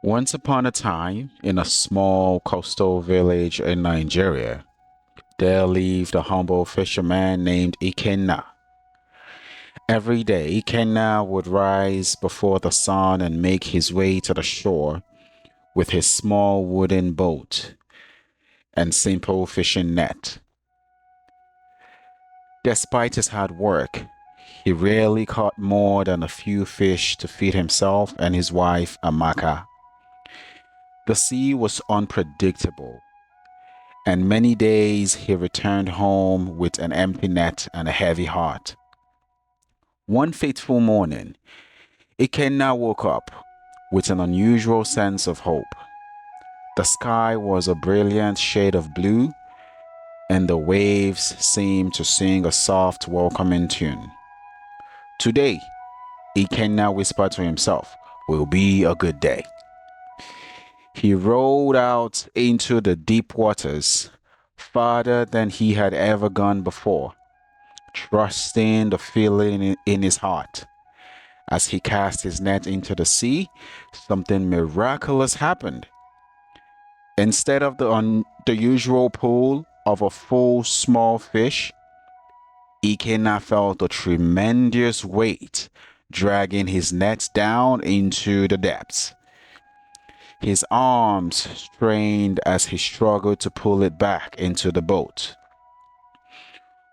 Once upon a time, in a small coastal village in Nigeria, there lived a humble fisherman named Ikenna. Every day, Ikenna would rise before the sun and make his way to the shore with his small wooden boat and simple fishing net. Despite his hard work, he rarely caught more than a few fish to feed himself and his wife, Amaka. The sea was unpredictable, and many days he returned home with an empty net and a heavy heart. One fateful morning, Ikenna woke up with an unusual sense of hope. The sky was a brilliant shade of blue, and the waves seemed to sing a soft, welcoming tune. Today, Ikenna whispered to himself, will be a good day. He rowed out into the deep waters, farther than he had ever gone before, trusting the feeling in his heart. As he cast his net into the sea, something miraculous happened. Instead of the usual pool of a full small fish, Ikenna felt a tremendous weight dragging his net down into the depths. His arms strained as he struggled to pull it back into the boat.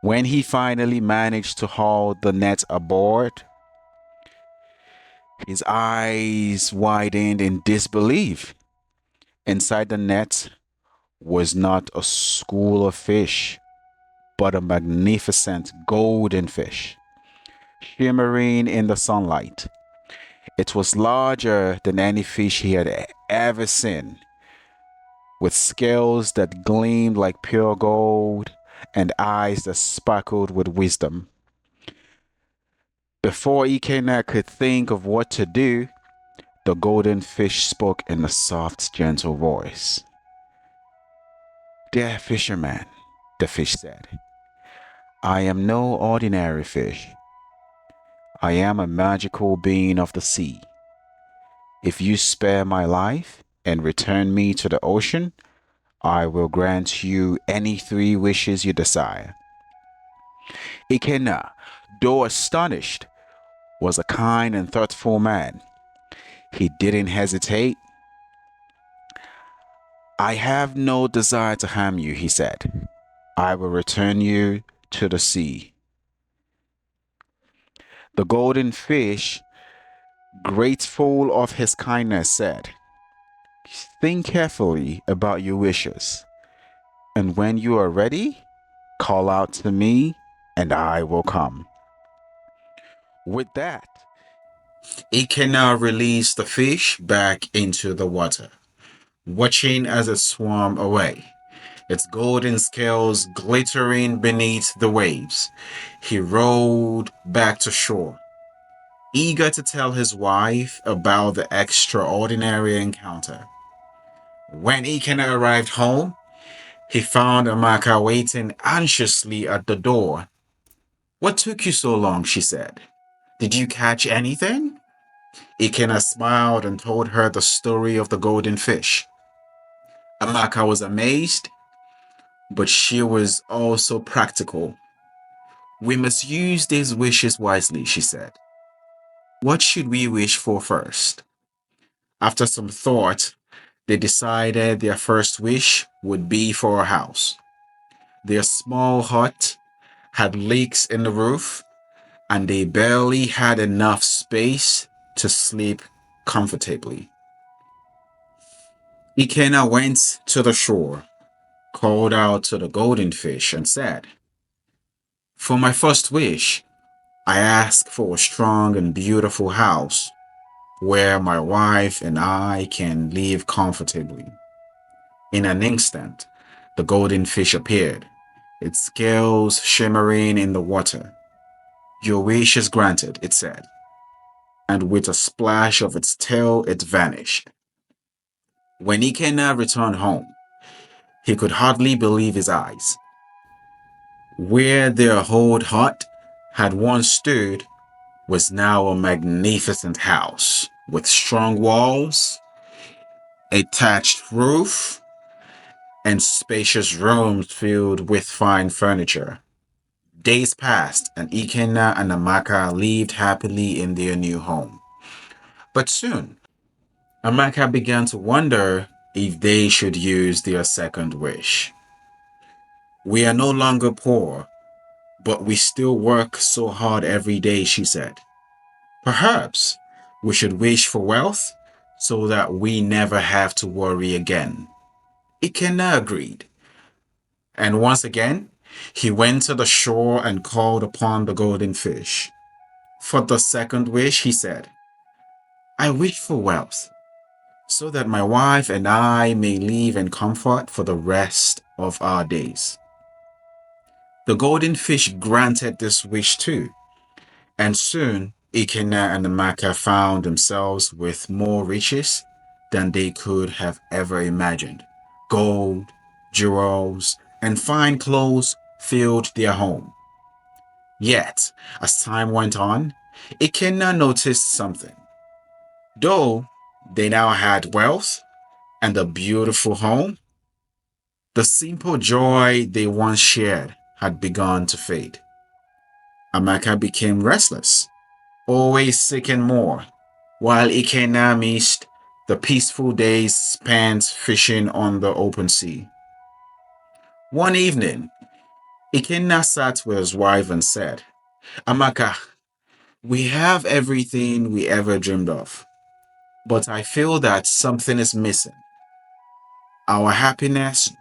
When he finally managed to haul the net aboard, his eyes widened in disbelief. Inside the net was not a school of fish, but a magnificent golden fish, shimmering in the sunlight. It was larger than any fish he had ever seen, with scales that gleamed like pure gold and eyes that sparkled with wisdom. Before Ikenna could think of what to do, the golden fish spoke in a soft, gentle voice. Dear fisherman, the fish said, I am no ordinary fish. I am a magical being of the sea. If you spare my life and return me to the ocean, I will grant you any three wishes you desire. Ikenna, though astonished, was a kind and thoughtful man. He didn't hesitate. I have no desire to harm you, he said. I will return you to the sea. The golden fish, grateful of his kindness, said, think carefully about your wishes, and when you are ready, call out to me, and I will come. With that, Ikenna released the fish back into the water, watching as it swam away, its golden scales glittering beneath the waves. He rowed back to shore, eager to tell his wife about the extraordinary encounter. When Ikenna arrived home, he found Amaka waiting anxiously at the door. What took you so long? She said. Did you catch anything? Ikenna smiled and told her the story of the golden fish. Amaka was amazed, but she was also practical. We must use these wishes wisely, she said. What should we wish for first? After some thought, they decided their first wish would be for a house. Their small hut had leaks in the roof, and they barely had enough space to sleep comfortably. Ikenna went to the shore, called out to the golden fish, and said, for my first wish, I ask for a strong and beautiful house where my wife and I can live comfortably. In an instant, the golden fish appeared, its scales shimmering in the water. Your wish is granted, it said, and with a splash of its tail, it vanished. When Ikenna returned home, he could hardly believe his eyes. Where their old hut had once stood was now a magnificent house with strong walls, a thatched roof, and spacious rooms filled with fine furniture. Days passed, and Ikenna and Amaka lived happily in their new home. But soon, Amaka began to wonder if they should use their second wish. We are no longer poor, but we still work so hard every day, she said. Perhaps we should wish for wealth so that we never have to worry again. Ikenna agreed, and once again, he went to the shore and called upon the golden fish. For the second wish, he said, I wish for wealth so that my wife and I may live in comfort for the rest of our days. The golden fish granted this wish too, and soon Ikenna and Amaka found themselves with more riches than they could have ever imagined. Gold, jewels, and fine clothes filled their home. Yet, as time went on, Ikenna noticed something. Though they now had wealth and a beautiful home, the simple joy they once shared had begun to fade. Amaka became restless, always seeking more, while Ikenna missed the peaceful days spent fishing on the open sea. One evening, Ikenna sat with his wife and said, Amaka, we have everything we ever dreamed of, but I feel that something is missing. Our happiness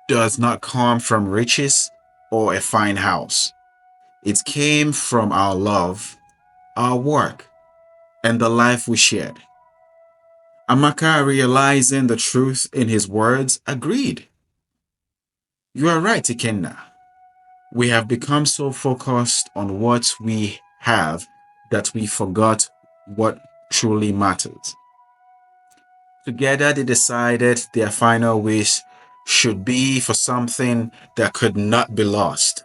does not come from riches or a fine house. It came from our love, our work, and the life we shared. Amaka, realizing the truth in his words, agreed. You are right, Ikenna. We have become so focused on what we have that we forgot what truly matters. Together, they decided their final wish should be for something that could not be lost,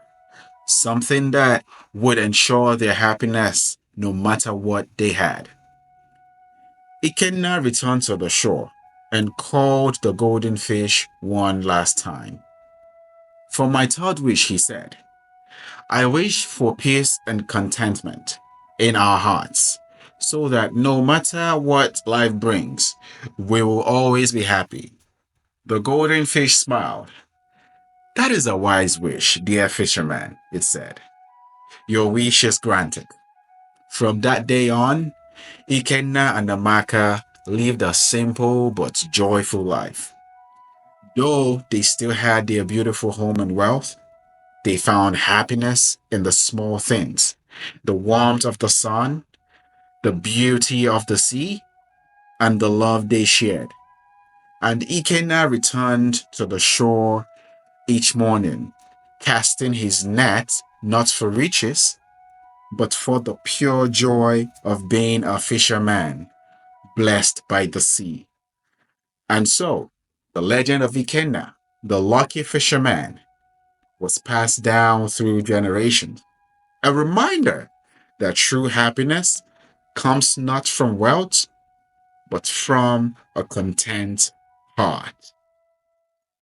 something that would ensure their happiness no matter what they had. Ikenna returned to the shore and called the golden fish one last time. For my third wish, he said, I wish for peace and contentment in our hearts, so that no matter what life brings, we will always be happy. The golden fish smiled. That is a wise wish, dear fisherman, it said. Your wish is granted. From that day on, Ikenna and Amaka lived a simple but joyful life. Though they still had their beautiful home and wealth, they found happiness in the small things, the warmth of the sun, the beauty of the sea, and the love they shared. And Ikenna returned to the shore each morning, casting his net not for riches, but for the pure joy of being a fisherman, blessed by the sea. And so, the legend of Ikenna, the lucky fisherman, was passed down through generations. A reminder that true happiness comes not from wealth, but from a content heart.